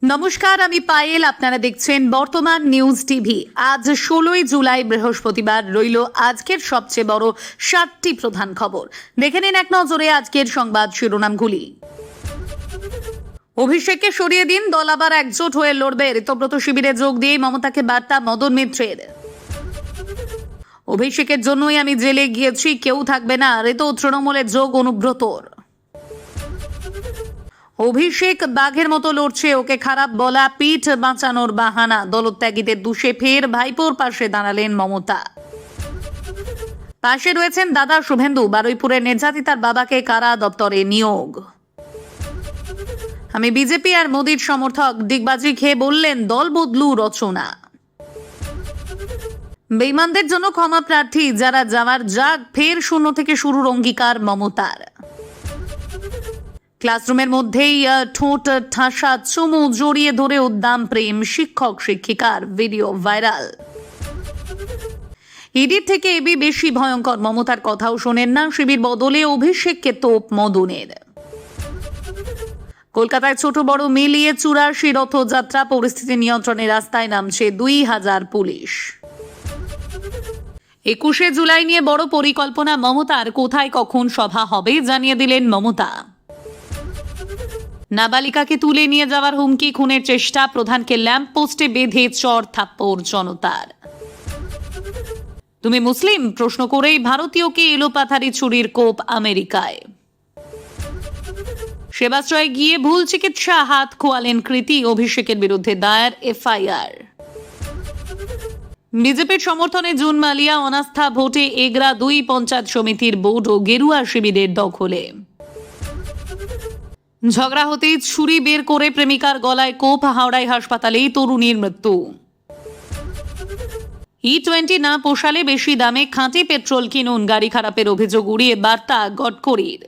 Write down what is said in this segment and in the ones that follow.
নমস্কার, আমি পায়েল। আপনারা দেখছেন বর্তমান নিউজ টিভি। আজ 16ই জুলাই বৃহস্পতিবার রইল আজকের সবচেয়ে বড় 7টি প্রধান খবর। দেখে নিন এক নজরে আজকের সংবাদ শিরোনামগুলি। অভিষেককে সরিয়ে দিন, দল আবার একজোট হয়ে লড়বে। ঋতব্রত শিবিরে যোগ দিয়ে মমতাকে বার্তা মদন মিত্রের। অভিষেকের জন্যই আমি জেলে গিয়েছি, কেউ থাকবে না, ঋত তৃণমূলের যোগ অনুব্রতর। অভিষেক বাঘের মতো লড়ছে, ওকে খারাপ বলা পিঠ বাঁচানোর বাহানা। দলত্যাগীদের দুষে ফের ভাইপোর পাশে দাঁড়ালেন মমতা। পাশে রয়েছেন দাদা শুভেন্দু। বারুইপুরের নির্যাতিতার বাবাকে কারা দপ্তরে নিয়োগ। আমি বিজেপি আর মোদির সমর্থক, ডিগবাজি খেয়ে বললেন দল বদলু রচনা। বেঈমানদের জন্য ক্ষমা প্রার্থী, যারা যাওয়ার যাক, ফের শূন্য থেকে শুরুর অঙ্গীকার মমতার। ক্লাসরুমের মধ্যেই ঠোঁট ঠাসা চুমু, জড়িয়ে ধরে উদ্দাম প্রেম, শিক্ষক শিক্ষিকার ভিডিও ভাইরাল। ইডির থেকে এবি বেশি ভয়ঙ্কর, মমতার কথাও শোনেন না। শিবির বদলে অভিষেককে তোপ মদনের। কলকাতায় ছোট বড় মিলিয়ে 84 রথযাত্রা, পরিস্থিতি নিয়ন্ত্রণে রাস্তায় নামছে 2000 পুলিশ। 21শে জুলাই নিয়ে বড় পরিকল্পনা মমতার। কোথায় কখন সভা হবে জানিয়ে দিলেন মমতা। নাবালিকাকে তুলে নিয়ে যাওয়ার হুমকি, খুনের চেষ্টা, প্রধানকে ল্যাম্প পোস্টে বেঁধে চড় থাপ্পড় জনতার। তুমি মুসলিম প্রশ্ন করেই ভারতীয়কে এলোপাথারি ছুরির কোপ আমেরিকায়। সেবাশ্রয়ে গিয়ে ভুল চিকিৎসা, হাত খোয়ালেন কৃতি। অভিষেকের বিরুদ্ধে দায়ের এফআইআর। বিজেপির সমর্থনে জুন মালিয়া অনাস্থা ভোটে এগরা 2 পঞ্চায়েত সমিতির বোর্ড ও গেরুয়া শিবিরের দখলে। ঝগড়া হতেই ছুরি বের করে প্রেমিকার গলায় কোপ, হাওড়ায় হাসপাতালেই তরুণীর মৃত্যু। E20 না পোষালে বেশি দামে খাঁটি পেট্রোল কিনুন, গাড়ি খারাপের অভিযোগ উড়িয়ে বার্তা গডকরির।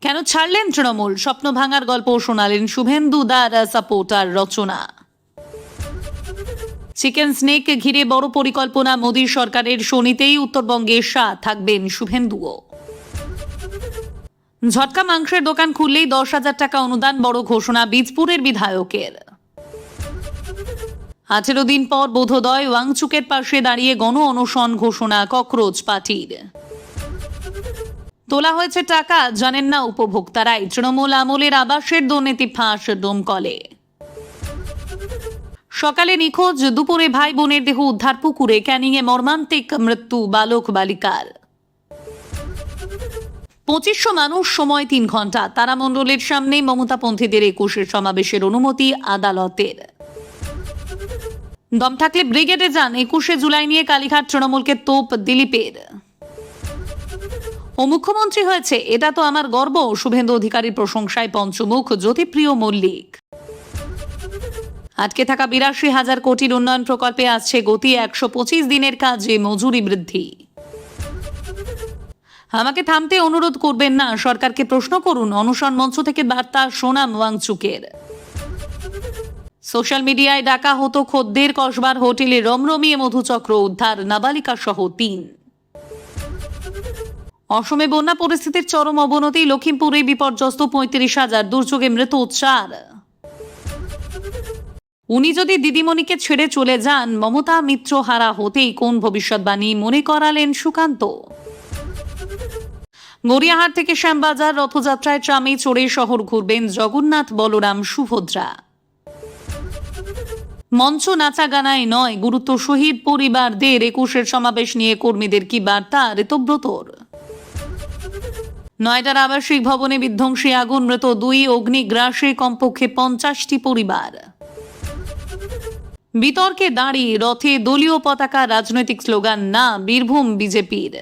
কেন ছাড়লেন তৃণমূল, স্বপ্ন ভাঙার গল্প শোনালেন শুভেন্দু দার সাপোর্টার রচনা। চিকেন স্নেক ঘিরে বড় পরিকল্পনা মোদী সরকারের, শনিতেই উত্তরবঙ্গে থাকবেন শুভেন্দুও। ঝটকা মাংসের দোকান খুললেই 10,000 টাকা অনুদান, বড় ঘোষণা বীজপুরের বিধায়কের। 18 দিন পর বোধোদয় ওয়াংচুকের পাশে দাঁড়িয়ে গণ অনশন ঘোষণা ককরোচ পার্টির। তোলা হয়েছে টাকা, জানেন না উপভোক্তারাই। তৃণমূল আমলের আবাসের দুর্নীতি ফাঁস ডোমকলে। সকালে নিখোঁজ, দুপুরে ভাই বোনের দেহ উদ্ধার পুকুরে। ক্যানিংয়ে মর্মান্তিক মৃত্যু বালক বালিকার। 2500 মানুষ, সময় 3 ঘন্টা। তারামণ্ডলের সামনে মমতাপন্থীদের 21শে সমাবেশের অনুমতি আদালতের। দম থাকলে ব্রিগেডে যান। 21শে জুলাই নিয়ে কালীঘাট তৃণমূলকে তোপ দিলীপের। ও মুখ্যমন্ত্রী হয়েছে, এটা তো আমার গর্ব। শুভেন্দু অধিকারীর প্রশংসায় পঞ্চমুখ জ্যোতিপ্রিয় মল্লিক। আটকে থাকা 82,000 কোটির উন্নয়ন প্রকল্পে আসছে গতি। 125 দিনের কাজে মজুরি বৃদ্ধি। আমাকে থামতে অনুরোধ করবেন না, সরকারকে প্রশ্ন করুন। অনশন মঞ্চ থেকে বার্তা সোনাম ওয়াংচুকের। সোশ্যাল মিডিয়ায় ডাকা হতো খদ্দের, কসবার হোটেলে রমরমিয়ে মধুচক্র উদ্ধার, নাবালিকা সহ 3। অসমে বন্যা পরিস্থিতির চরম অবনতি, লখিমপুরে বিপর্যস্ত 35,000, দুর্যোগে মৃত 4। উনি যদি দিদিমণিকে ছেড়ে চলে যান, মমতা মিত্র হারা হতেই কোন ভবিষ্যৎবাণী মনে করালেন সুকান্ত। গড়িয়াহাট থেকে শ্যামবাজার রথযাত্রায় ট্রামে চড়ে শহর ঘুরবেন জগন্নাথ, বলরাম, সুভদ্রা। মঞ্চ নাচা গানায় নয়, গুরুত্ব শহীদ পরিবারদের। 21শের সমাবেশ নিয়ে কর্মীদের কি বার্তা ঋতব্রতর। নয়ডার আবাসিক ভবনে বিধ্বংসী আগুন, মৃত 2, অগ্নিগ্রাসে কমপক্ষে 50টি পরিবার। বিতর্কে দাঁড়িয়ে রথে দলীয় পতাকা, রাজনৈতিক স্লোগান না, বীরভূম বিজেপির।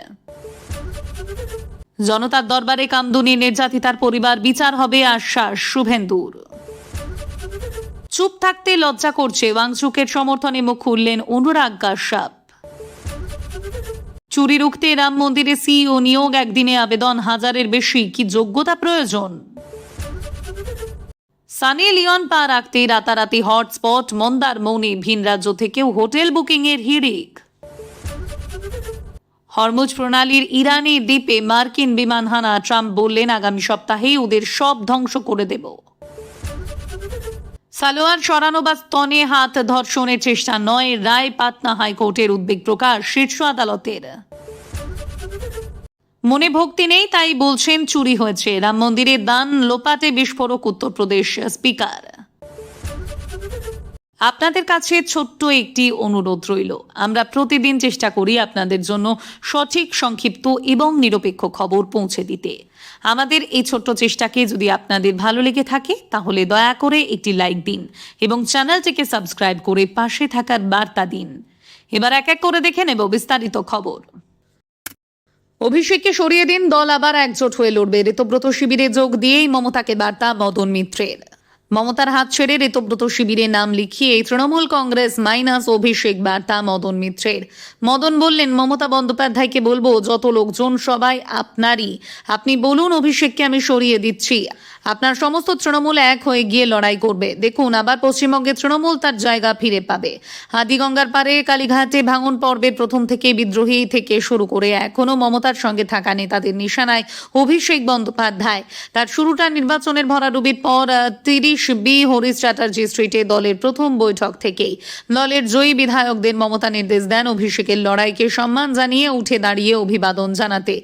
জনতার দরবারে কামদুনি নির্যাতিতার পরিবার, বিচার হবে আশ্বাস শুভেন্দুর। চুপ থাকতে লজ্জা করছে, ওয়াংচুকের সমর্থনে মুখ খুললেন অনুরাগ কাশ্যপ। চুরি রুখতে রাম মন্দিরে সিইও নিয়োগ, একদিনে আবেদন 1000-এর বেশি, কি যোগ্যতা প্রয়োজন। সানি লিওন পা রাখতে রাতারাতি হটস্পট, মন্দারমণি। ভিন রাজ্য থেকেও হোটেল বুকিং এর হিড়িক। হরমুজ প্রণালীর ইরানি দ্বীপে মার্কিন বিমান হানা, ট্রাম্প বললেন আগামী সপ্তাহেই ওদের সব ধ্বংস করে দেব। সালোয়ার সরানো বা স্তনে হাত ধর্ষণের চেষ্টা নয়, রায় পাটনা হাইকোর্টের উদ্বেগ প্রকাশ শীর্ষ আদালতের। মনে ভক্তি নেই তাই বলছেন চুরি হয়েছে, রাম মন্দিরের দান লোপাটে বিস্ফোরক উত্তরপ্রদেশ স্পিকার। আপনাদের কাছে ছোট্ট একটি অনুরোধ রইল, আমরা প্রতিদিন চেষ্টা করি আপনাদের জন্য সঠিক, সংক্ষিপ্ত এবং নিরপেক্ষ খবর পৌঁছে দিতে। আমাদের এই ছোট্ট চেষ্টাকে যদি আপনাদের ভালো লেগে থাকে তাহলে দয়া করে একটি লাইক দিন এবং চ্যানেলটিকে সাবস্ক্রাইব করে পাশে থাকার বার্তা দিন। এবার এক এক করে দেখে নেব বিস্তারিত খবর। অভিষেককে সরিয়ে দিন, দল আবার একজোট হয়ে লড়বে, ঋতব্রত শিবিরে যোগ দিয়েই মমতাকে বার্তা মদন মিত্রের। মমতার হাত ছেড়ে ঋতব্রত শিবিরে নাম লিখিয়ে তৃণমূল কংগ্রেস মাইনাস অভিষেক বার্তা মদন মিত্রের। মদন বললেন, মমতা বন্দ্যোপাধ্যায়কে বলবো, যত লোকজন সবাই আপনারই, আপনি বলুন অভিষেককে আমি সরিয়ে দিচ্ছি, আপনার সমস্ত তৃণমূল এক হয়ে গিয়ে লড়াই করবে। দেখুন আবার পশ্চিমবঙ্গে তৃণমূল তার জায়গা ফিরে পাবে। হাতিগঙ্গার পারে কালীঘাটে ভাঙন পর্বের প্রথম থেকে বিদ্রোহী থেকে শুরু করে এখনো মমতার সঙ্গে থাকা নেতাদের নিশানায় অভিষেক বন্দ্যোপাধ্যায়। তার শুরুটা নির্বাচনের ভরাডুবির পর 30B হরিশ চ্যাটার্জি স্ট্রিটে দলের প্রথম বৈঠক থেকেই। দলের জয়ী বিধায়কদের মমতা নির্দেশ দেন অভিষেকের লড়াইকে সম্মান জানিয়ে উঠে দাঁড়িয়ে অভিবাদন জানাতে।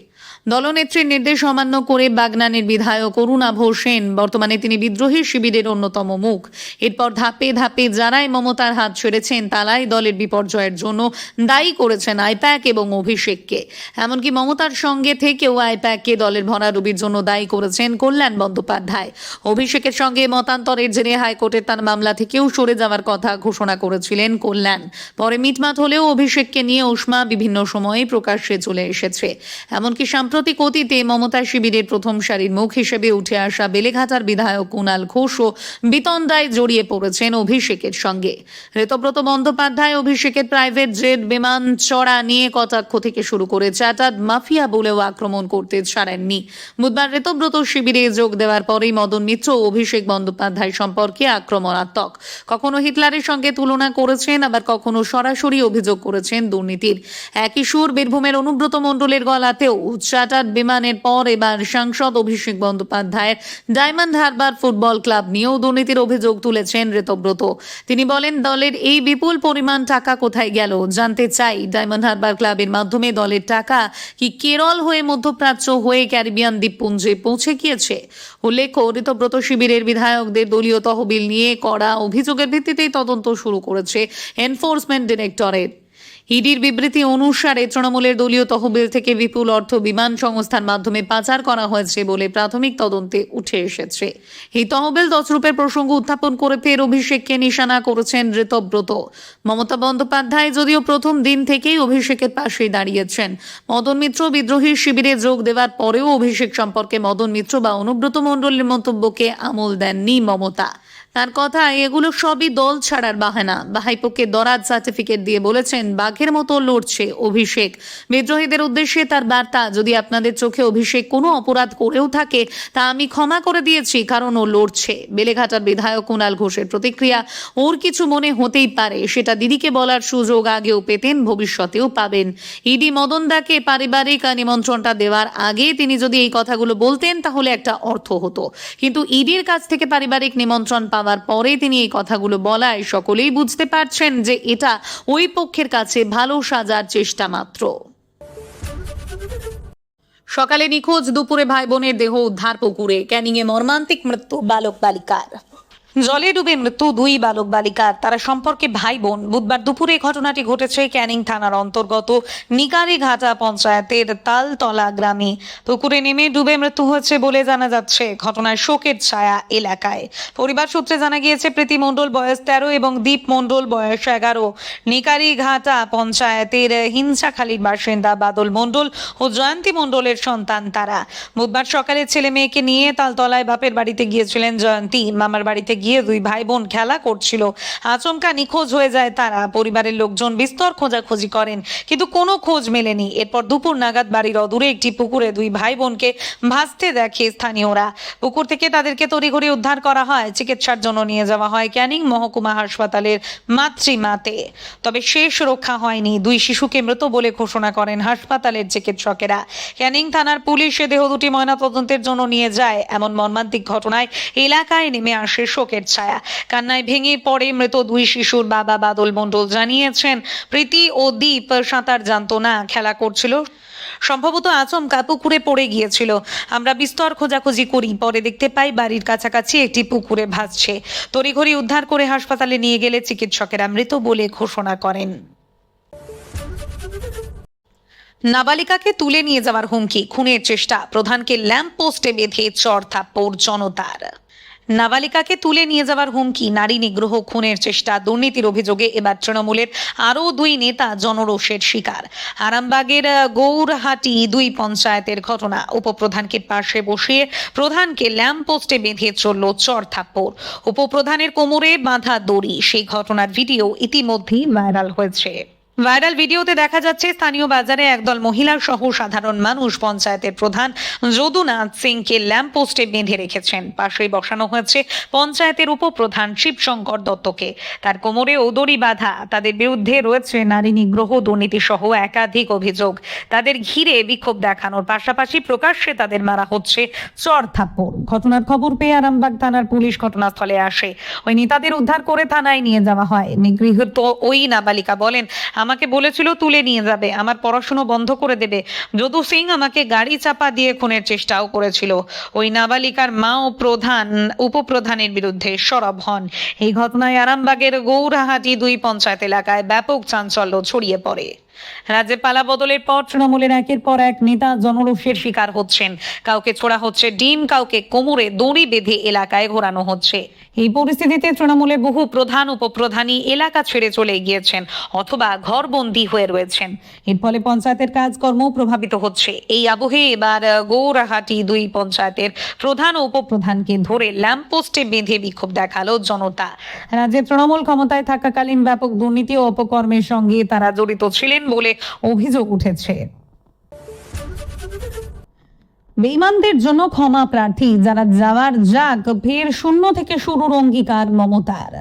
দলনেত্রীর নির্দেশ অমান্য করে বাগনানের বিধায়ক অরুণাভ সেন, বর্তমানে তিনি বিদ্রোহী শিবিরের অন্যতম মুখ। এরপর ধাপে ধাপে যারাই মমতার হাত ছেড়েছেন তারাই দলের বিপর্যয়ের জন্য দায়ী করেছেন আইপ্যাক এবং অভিষেককে। এমনকি মমতার সঙ্গে থেকেও আইপ্যাককে দলের ভরাডুবির জন্য দায়ী করেছেন কল্যাণ বন্দ্যোপাধ্যায়। অভিষেকের সঙ্গে মতান্তরের জেরে হাইকোর্টের তার মামলা থেকেও সরে যাওয়ার কথা ঘোষণা করেছিলেন কল্যাণ। পরে মিটমাট হলেও অভিষেককে নিয়ে উষ্মা বিভিন্ন সময়ে প্রকাশ্যে চলে এসেছে। এমনকি সাম্প্রতিক অতীতে মমতা শিবিরের প্রথম সারির মুখ হিসেবে উঠে আসা বেলেঘাটার বিধায়ক কুণাল ঘোষও বিতণ্ডায় জড়িয়ে পড়েছেন অভিষেকের সঙ্গে। ঋতব্রত বন্দ্যোপাধ্যায় অভিষেকের প্রাইভেট জেট, বিমান চড়া নিয়ে কটাক্ষ থেকে শুরু করে চ্যাটার্ড মাফিয়া বলেও আক্রমণ করতে ছাড়েননি। বুধবার ঋতব্রত শিবিরে যোগ দেওয়ার পরেই মদন মিত্র অভিষেক বন্দ্যোপাধ্যায় সম্পর্কে আক্রমণাত্মক। কখনো হিটলারের সঙ্গে তুলনা করেছেন, আবার কখনো সরাসরি অভিযোগ করেছেন দুর্নীতির। একই সুর বীরভূমের অনুব্রত মণ্ডলের গলাতেও। চার্টার্ড বিমানের পর এবার সাংসদ অভিষেক বন্দ্যোপাধ্যায়ের ডায়মন্ড হারবার ফুটবল ক্লাব নিয়েও দুর্নীতির অভিযোগ তুলেছেন ঋতব্রত। তিনি বলেন, দলের এই বিপুল পরিমাণ টাকা কোথায় গেল জানতে চাই। ডায়মন্ড হারবার ক্লাবের মাধ্যমে দলের টাকা কি কেরল হয়ে মধ্যপ্রাচ্য হয়ে ক্যারিবিয়ান দ্বীপপুঞ্জে পৌঁছে গিয়েছে? উল্লেখ্য, ঋতব্রত শিবিরের বিধায়কদের দলীয় তহবিল নিয়ে করা অভিযোগের ভিত্তিতেই তদন্ত শুরু করেছে এনফোর্সমেন্ট ডিরেক্টরেট। ইডির বিবৃতি অনুসারে তৃণমূলের দলীয় তহবিল থেকে বিপুল অর্থ বিমান সংস্থার মাধ্যমে পাচার করা হয়েছে বলে প্রাথমিক তদন্তে উঠে এসেছে। এই তহবিল তছরূপের প্রসঙ্গ উত্থাপন করে ফের অভিষেককে নিশানা করেছেন ঋতব্রত। মমতা বন্দ্যোপাধ্যায় যদিও প্রথম দিন থেকেই অভিষেকের পাশেই দাঁড়িয়েছেন। মদন মিত্র বিদ্রোহী শিবিরে যোগ দেওয়ার পরেও অভিষেক সম্পর্কে মদন মিত্র বা অনুব্রত মণ্ডলের মন্তব্যকে আমল দেননি মমতা। তার কথা, এগুলো সবই দল ছাড়ার বাহানা। ভাইপোকে দরাজ সার্টিফিকেট দিয়ে বলেছেন বাঘের মতো লড়ছে অভিষেক। বিদ্রোহীদের উদ্দেশ্যে তার বার্তা, যদি আপনাদের চোখে অভিষেক কোনো অপরাধ করেও থাকে তা আমি ক্ষমা করে দিয়েছি, কারণ ও লড়ছে। বেলেঘাটার বিধায়ক কুণাল ঘোষের প্রতিক্রিয়া, ওর কিছু মনে হতেই পারে, সেটা দিদিকে বলার সুযোগ আগেও পেতেন, ভবিষ্যতেও পাবেন। ইডি মদনদাকে পারিবারিক নিমন্ত্রণটা দেওয়ার আগে তিনি যদি এই কথাগুলো বলতেন তাহলে একটা অর্থ হতো, কিন্তু ইডির কাছ থেকে পারিবারিক নিমন্ত্রণ পাওয়ার পরে তিনি এই কথাগুলো বলায় সকলেই বুঝতে পারছেন যে এটা ওই পক্ষের কাছে ভালো সাজার চেষ্টা মাত্র। সকালে নিখোঁজ, দুপুরে ভাই বোনের দেহ উদ্ধার পুকুরে। ক্যানিংয়ে মর্মান্তিক মৃত্যু বালক বালিকার। জলে ডুবে মৃত্যু দুই বালক বালিকার, তারা সম্পর্কে ভাই বোন। বুধবার দুপুরে ঘটনাটি ঘটেছে ক্যানিং থানার অন্তর্গত নিকারিঘাটা পঞ্চায়েতের তালতলা গ্রামে। পুকুরে নেমে ডুবে মৃত্যু হয়েছে বলে জানা যাচ্ছে। ঘটনায় শোকের ছায়া এলাকায়। পরিবার সূত্রে জানা গিয়েছে, প্রীতি মণ্ডল বয়স 13 এবং দীপ মণ্ডল বয়স 11। নিকারিঘাটা পঞ্চায়েতের হিংসাখালীর বাসিন্দা বাদল মণ্ডল ও জয়ন্তী মণ্ডলের সন্তান তারা। বুধবার সকালে ছেলে মেয়েকে নিয়ে তালতলায় বাপের বাড়িতে গিয়েছিলেন জয়ন্তী। মামার বাড়িতে গিয়ে দুই ভাই বোন খেলা করছিল। আচমকা নিখোঁজ হয়ে যায় তারা। পরিবারের লোকজন বিস্তর খোঁজাখুঁজি করেন, কিন্তু কোনো খোঁজ মেলেনি। এরপর দুপুর নাগাদ বাড়ির অদূরে একটি পুকুরে দুই ভাই বোনকে ভাসতে দেখে স্থানীয়রা। পুকুর থেকে তাদেরকে তড়িঘড়ি উদ্ধার করা হয়, চিকিৎসার জন্য নিয়ে যাওয়া হয় ক্যানিং মহকুমা হাসপাতালের মাতৃমাতে। তবে শেষ রক্ষা হয়নি। দুই শিশুকে মৃত বলে ঘোষণা করেন হাসপাতালের চিকিৎসকেরা। ক্যানিং থানার পুলিশ দেহ দুটি ময়নাতদন্তের জন্য নিয়ে যায়। এমন মর্মান্তিক ঘটনায় এলাকায় নেমে আসে শোকের শোকের ছায়া। কান্নায় ভেঙে পড়ে মৃত দুই শিশুর বাবা বাদল মণ্ডল জানিয়েছেন, প্রীতি ও দীপ সাঁতার জানতো না, খেলা করছিল, সম্ভবত আচমকা পুকুরে পড়ে গিয়েছিল। আমরা বিস্তর খোঁজাখুঁজি করি, পরে দেখতে পাই বাড়ির কাছাকাছি একটি পুকুরে ভাসছে। তড়িঘড়ি উদ্ধার করে হাসপাতালে নিয়ে গেলে চিকিৎসকেরা মৃত বলে ঘোষণা করেন। নাবালিকাকে তুলে নিয়ে যাওয়ার হুমকি, খুনের চেষ্টা, প্রধানকে ল্যাম্প পোস্টে বেঁধে চড় থাপ্পড় জনতার। নাবালিকাকে তুলে নিয়ে যাওয়ার হুমকি, নারী নিগ্রহ, খুনের চেষ্টা, দুর্নীতির অভিযোগে এবার তৃণমূলের আরও দুই নেতা জনরোষের শিকার। আরামবাগের গৌরহাটি 2 পঞ্চায়েতের ঘটনা। উপপ্রধানকে পাশে বসিয়ে প্রধানকে ল্যাম্প পোস্টে বেঁধে চলল চড় থাপ্পড়। উপপ্রধানের কোমরে বাঁধা দড়ি, সেই ঘটনার ভিডিও ইতিমধ্যেই ভাইরাল হয়েছে। ভাইরাল ভিডিওতে দেখা যাচ্ছে স্থানীয় বাজারে একদল মহিলা সহ সাধারণ মানুষ পঞ্চায়েতের প্রধান যদুনাথ সিংকে ল্যাম্প পোস্টে বেঁধে রেখেছেন। পাশেই বসানো হয়েছে পঞ্চায়েতের উপপ্রধান শিবশঙ্কর দত্তকে, তার কোমরে দড়ি বাঁধা। তাদের বিরুদ্ধে রয়েছে নারী নিগ্রহ, দুর্নীতি সহ একাধিক অভিযোগ। তাদের ঘিরে বিক্ষোভ দেখানোর পাশাপাশি প্রকাশ্যে তাদের মারা হচ্ছে চড় থাপ্পড়। ঘটনার খবর পেয়ে আরামবাগ থানার পুলিশ ঘটনাস্থলে আসে। ওই নেতাদের উদ্ধার করে থানায় নিয়ে যাওয়া হয়। নিগৃহীত ওই নাবালিকা বলেন, আমাকে বলেছিল তুলে নিয়ে যাবে, আমার পড়াশোনা বন্ধ করে দেবে। যদু সিং আমাকে গাড়ি চাপা দিয়ে খুনের চেষ্টাও করেছিল। ওই নাবালিকার মা ও উপপ্রধানের বিরুদ্ধে সরব হন। এই ঘটনায় আরামবাগের গৌরহাটি 2 পঞ্চায়েত এলাকায় ব্যাপক চাঞ্চল্য ছড়িয়ে পড়ে। রাজ্যে পালা বদলের পর তৃণমূলের একের পর এক নেতা জনরোষের শিকার হচ্ছেন। কাউকে ছোড়া হচ্ছে ডিম, কাউকে কোমরে দড়ি বেঁধে এলাকায় ঘোরানো হচ্ছে। এই পরিস্থিতিতে তৃণমূলের বহু প্রধান উপপ্রধানই এলাকা ছেড়ে চলে গিয়েছেন অথবা ঘরবন্দি হয়ে রয়েছেন। এর ফলে পঞ্চায়েতের কাজকর্ম প্রভাবিত হচ্ছে। এই আবহে এবার গৌরহাটি 2 পঞ্চায়েতের প্রধান ও উপপ্রধানকে ধরে ল্যাম্পপোস্টে বেঁধে বিক্ষোভ দেখালো জনতা। রাজ্যে তৃণমূল ক্ষমতায় থাকাকালীন ব্যাপক দুর্নীতি ও অপকর্মের সঙ্গে তারা জড়িত ছিলেন বলে অভিযোগ উঠেছে। বেঈমানদের জন্য ক্ষমা প্রার্থী, যারা যাওয়ার যাক, ফের শূন্য থেকে শুরুর অঙ্গীকার মমতার।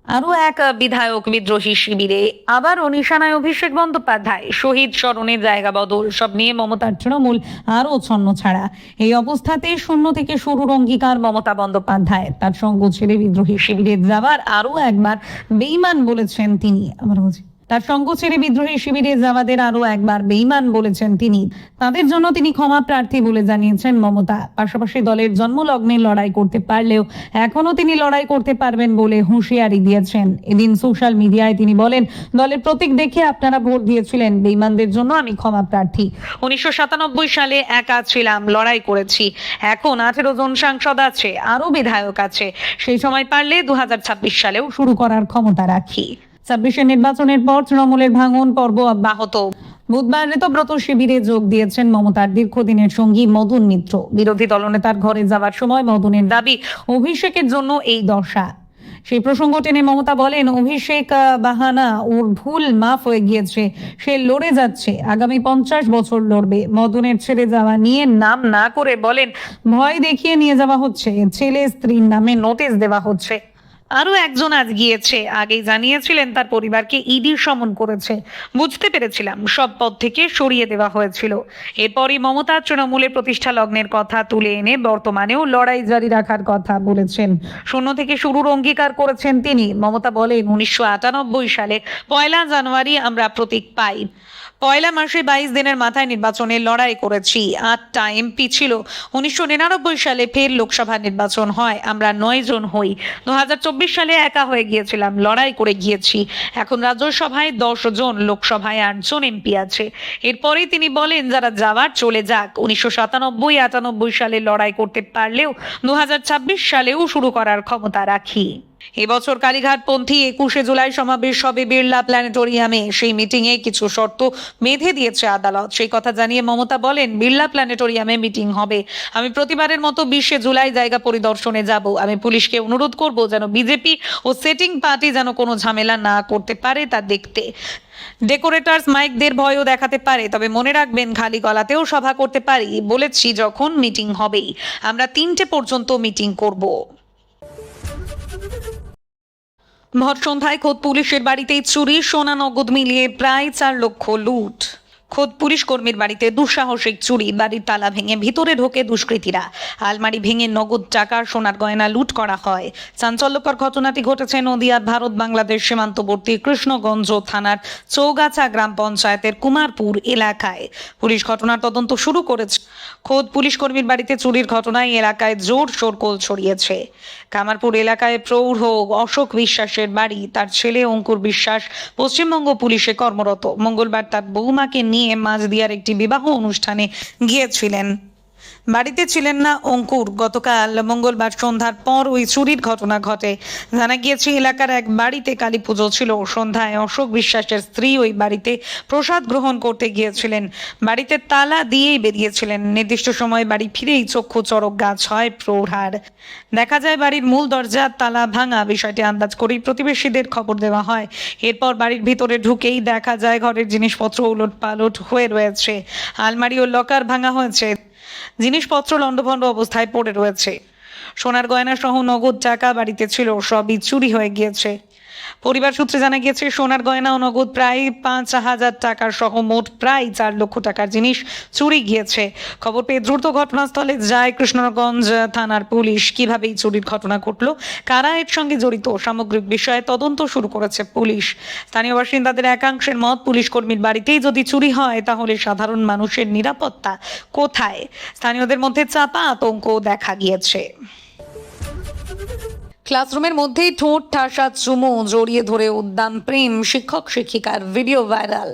আরো এক বিধায়ক বিদ্রোহী শিবিরে আবার নিশানায় অভিষেক বন্দ্যোপাধ্যায়। শহীদ স্মরণে জায়গা বদল, সব নিয়ে মমতার তৃণমূল আরো ছন্ন ছাড়া। এই অবস্থাতে শূন্য থেকে শুরুর অঙ্গীকার মমতা বন্দ্যোপাধ্যায়। তার সঙ্গ ছেড়ে বিদ্রোহী শিবিরে যাওয়ার আরো একবার বেঈমান বলেছেন তিনি। তার সঙ্গ ছেড়ে বিদ্রোহী শিবিরে যাওয়াদের আরো একবার বেঈমান বলেছেন তিনি। তাদের জন্য তিনি ক্ষমা প্রার্থী বলে জানিয়েছেন মমতা। পাশাপাশি দলের জন্মলগ্নে লড়াই করতে পারলেও এখনো তিনি লড়াই করতে পারবেন বলে হুঁশিয়ারি দিয়েছেন। এদিন সোশ্যাল মিডিয়ায় তিনি বলেন, দলের প্রতীক দেখে আপনারা ভোট দিয়েছিলেন, বেঈমানদের জন্য আমি ক্ষমা প্রার্থী। 1997 সালে একা ছিলাম, লড়াই করেছি। এখন 18 জন সাংসদ আছে, আরো বিধায়ক আছে। সেই সময় পারলে 2026 সালেও শুরু করার ক্ষমতা রাখি। 26 নির্বাচনের পর তৃণমূলের ভাঙন পর্ব অব্যাহত। বুধবার ঋতব্রত শিবিরে যোগ দিয়েছেন মমতার দীর্ঘদিনের সঙ্গী মদন মিত্র। বিরোধী দলনেতার ঘরে যাওয়ার সময় মদনের দাবি, অভিষেকের জন্য এই দশা। সেই প্রসঙ্গ টেনে মমতা বলেন, অভিষেক বাহানা, ওর ভুল মাফ হয়ে গিয়েছে, সে লড়ে যাচ্ছে, আগামী 50 বছর লড়বে। মদনের ছেড়ে যাওয়া নিয়ে নাম না করে বলেন, ভয় দেখিয়ে নিয়ে যাওয়া হচ্ছে, ছেলে স্ত্রীর নামে নোটিশ দেওয়া হচ্ছে। আরো একজন আজ গিয়েছে, আগেই জানিয়েছিলেন তার পরিবারকে ইডি সমন করেছে। বুঝতে পেরেছিলাম, সব পদ থেকে সরিয়ে দেওয়া হয়েছিল। এরপরই মমতা তৃণমূলের প্রতিষ্ঠা লগ্নের কথা তুলে এনে বর্তমানেও লড়াই জারি রাখার কথা বলেছেন। শূন্য থেকে শুরুর অঙ্গীকার করেছেন তিনি। মমতা বলেন, 1998 সালে 1 জানুয়ারি আমরা প্রতীক পাই। 1 মাসে 22 দিনের মাথায় নির্বাচনে লড়াই করেছি। 8টা এমপি ছিল। 1999 সালে ফের লোকসভা নির্বাচন হয়, আমরা 9 জন হই। 2024 সালে একা হয়ে গিয়েছিলাম, লড়াই করে গিয়েছি। এখন রাজ্যসভায় 10 জন, লোকসভায় 8 জন এমপি আছে। এরপরে তিনি বলেন, যারা যাওয়ার চলে যাক। 1997-98 সালে লড়াই করতে পারলেও 2026 সালেও শুরু করার ক্ষমতা রাখি। এবছর কালীঘাটপন্থী 21 জুলাই সমাবেশ হবে বিড়লা প্ল্যানেটোরিয়ামে। সেই মিটিং এ কিছু শর্ত বেঁধে দিয়েছে আদালত। সেই কথা জানিয়ে মমতা বলেন, বিড়লা প্ল্যানেটোরিয়ামে মিটিং হবে। আমি প্রতিবারের মতো 20 জুলাই জায়গা পরিদর্শনে যাব। আমি পুলিশকে অনুরোধ করব যেন বিজেপি ও সেটিং পার্টি যেন কোনো ঝামেলা না করতে পারে তা দেখতে। ডেকোরেটার্স মাইকদের ভয়ও দেখাতে পারে, তবে মনে রাখবেন খালি গলাতেও সভা করতে পারি। বলেছি যখন মিটিং হবেই, আমরা 3টে পর্যন্ত মিটিং করব। ভর সন্ধ্যায় খোদ পুলিশের বাড়িতেই চুরি, সোনা নগদ মিলিয়ে প্রায় 4 লক্ষ লুট। খোদ পুলিশ কর্মীর বাড়িতে দুঃসাহসিক চুরি, বাড়ির তালা ভেঙে ভিতরে ঢোকে দুষ্কৃতীরা, আলমারি ভেঙে নগদ টাকা সোনার গয়না লুট করা হয়। চাঞ্চল্যকর ঘটনাটি ঘটেছে নদিয়ার ভারত বাংলাদেশ সীমান্তবর্তী কৃষ্ণগঞ্জ থানার চৌগাছা গ্রাম পঞ্চায়েতের কুমারপুর এলাকায়। পুলিশ ঘটনার তদন্ত শুরু করেছে। খোদ পুলিশ কর্মীর বাড়িতে চুরির ঘটনায় এলাকায় জোর শোরগোল ছড়িয়েছে। কামারপুর এলাকায় প্রৌঢ় অশোক বিশ্বাসের বাড়ি। তার ছেলে অঙ্কুর বিশ্বাস পশ্চিমবঙ্গ পুলিশে কর্মরত। মঙ্গলবার তার বৌমাকে নিয়ে মাঝদিয়ার একটি বিবাহ অনুষ্ঠানে গিয়েছিলেন। বাড়িতে ছিলেন না অঙ্কুর। গতকাল মঙ্গলবার সন্ধ্যার পর ওই চুরির ঘটনা ঘটে। জানা গিয়েছে এলাকার এক বাড়িতে কালী পুজো ছিল। সন্ধ্যায় অশোক বিশ্বাসের স্ত্রী ওই বাড়িতে প্রসাদ গ্রহণ করতে গিয়েছিলেন। বাড়িতে তালা দিয়েই বেরিয়েছিলেন। নির্দিষ্ট সময় বাড়ি ফিরেই চক্ষু চড়ক গাছ হয় প্রৌঢ়ার। দেখা যায় বাড়ির মূল দরজার তালা ভাঙা। বিষয়টি আন্দাজ করেই প্রতিবেশীদের খবর দেওয়া হয়। এরপর বাড়ির ভিতরে ঢুকেই দেখা যায় ঘরের জিনিসপত্র উলট পালট হয়ে রয়েছে। আলমারি ও লকার ভাঙা হয়েছে। জিনিসপত্র লণ্ডভণ্ড অবস্থায় পড়ে রয়েছে। সোনার গয়না সহ নগদ টাকা বাড়িতে ছিল, সবই চুরি হয়ে গিয়েছে। পরিবার সূত্রে জানা গিয়েছে সোনার গয়না ও নগদ প্রায় 5,000 টাকার সহ মোট প্রায় 4 লক্ষ টাকার জিনিস চুরি গিয়েছে। খবর পেয়ে দ্রুত ঘটনাস্থলে যায় কৃষ্ণগঞ্জ থানার পুলিশ। কিভাবে এই চুরির ঘটনা ঘটলো, কারা এর সঙ্গে জড়িত, সামগ্রিক বিষয়ে তদন্ত শুরু করেছে পুলিশ। স্থানীয় বাসিন্দাদের একাংশের মত, পুলিশ কর্মীর বাড়িতেই যদি চুরি হয় তাহলে সাধারণ মানুষের নিরাপত্তা কোথায়? স্থানীয়দের মধ্যে চাপা আতঙ্ক দেখা গিয়েছে। ক্লাসরুমের মধ্যেই ঠোঁট ঠাসা চুমু, জড়িয়ে ধরে উদ্দাম প্রেম, শিক্ষক শিক্ষিকার ভিডিও ভাইরাল।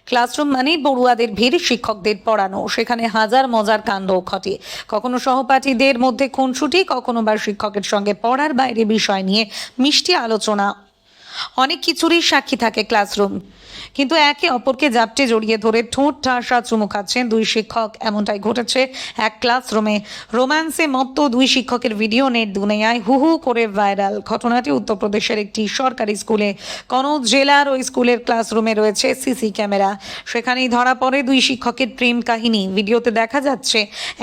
ক্লাসরুম মানেই পড়ুয়াদের ভিড়, শিক্ষকদের পড়ানো। সেখানে হাজার মজার কাণ্ড ঘটে। কখনো সহপাঠীদের মধ্যে খুনসুটি, কখনো বা শিক্ষকের সঙ্গে পড়ার বাইরে বিষয় নিয়ে মিষ্টি আলোচনা। অনেক কিছুরই সাক্ষী থাকে ক্লাসরুম। কিন্তু একে অপরকে জাপটে জড়িয়ে ধরে ঠোঁট ঠাসা চুমু খাচ্ছেন দুই শিক্ষক, এমনটাই ঘটেছে এক ক্লাসরুমে। রোম্যান্সে মত্ত দুই শিক্ষকের ভিডিও নেট দুনিয়ায় হু হু করে ভাইরাল। ঘটনাটি উত্তরপ্রদেশের একটি সরকারি স্কুলে। কনৌজ জেলার ওই স্কুলের ক্লাসরুমে রয়েছে সিসি ক্যামেরা। সেখানেই ধরা পড়ে দুই শিক্ষকের প্রেম কাহিনী। ভিডিওতে দেখা যাচ্ছে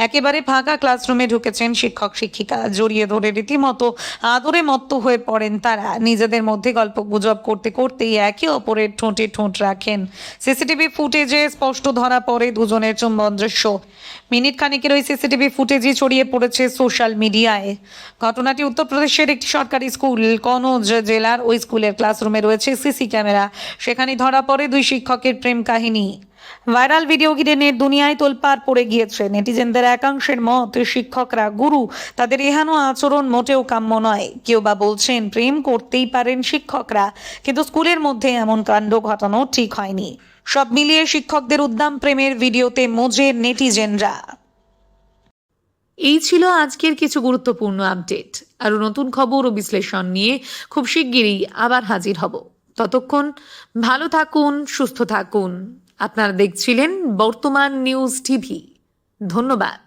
একেবারে ফাঁকা ক্লাসরুমে ঢুকেছেন শিক্ষক শিক্ষিকা। জড়িয়ে ধরে রীতিমতো আদরে মত্ত হয়ে পড়েন তারা। নিজেদের মধ্যে গল্প গুজব করতে করতেই একে অপরের ঠোঁটে ঠোঁট রাখেন। সিসিটিভি ফুটেজে স্পষ্ট ধরা পড়ে দুজনের চুম্বন দৃশ্য। মিনিট খানেকের ওই সিসিটিভি ফুটেজই ছড়িয়ে পড়েছে সোশ্যাল মিডিয়ায়। ঘটনাটি উত্তরপ্রদেশের একটি সরকারি স্কুল। কনৌজ জেলার ওই স্কুলের ক্লাসরুমে রয়েছে সিসি ক্যামেরা। সেখানে ধরা পড়ে দুই শিক্ষকের প্রেম কাহিনী। ভাইরাল ভিডিও ঘিরে নেট দুনিয়ায় তোলপাড় পড়ে গিয়েছে। নেটিজেনদের একাংশের মত, শিক্ষকরা গুরু, তাদের এহেন আচরণ মোটেও কাম্য নয়। কেউ বা বলছেন প্রেম করতেই পারেন শিক্ষকরা, কিন্তু স্কুলের মধ্যে এমন কাণ্ড ঘটানো ঠিক হয়নি। সব মিলিয়ে শিক্ষকদের উদ্দাম প্রেমের ভিডিওতে মজে নেটিজেনরা। এই ছিল আজকের কিছু গুরুত্বপূর্ণ আপডেট। আরও নতুন খবর ও বিশ্লেষণ নিয়ে খুব শিগগিরই আবার হাজির হব। ততক্ষণ ভালো থাকুন, সুস্থ থাকুন। আপনারা দেখছিলেন বর্তমান নিউজ টিভি। ধন্যবাদ।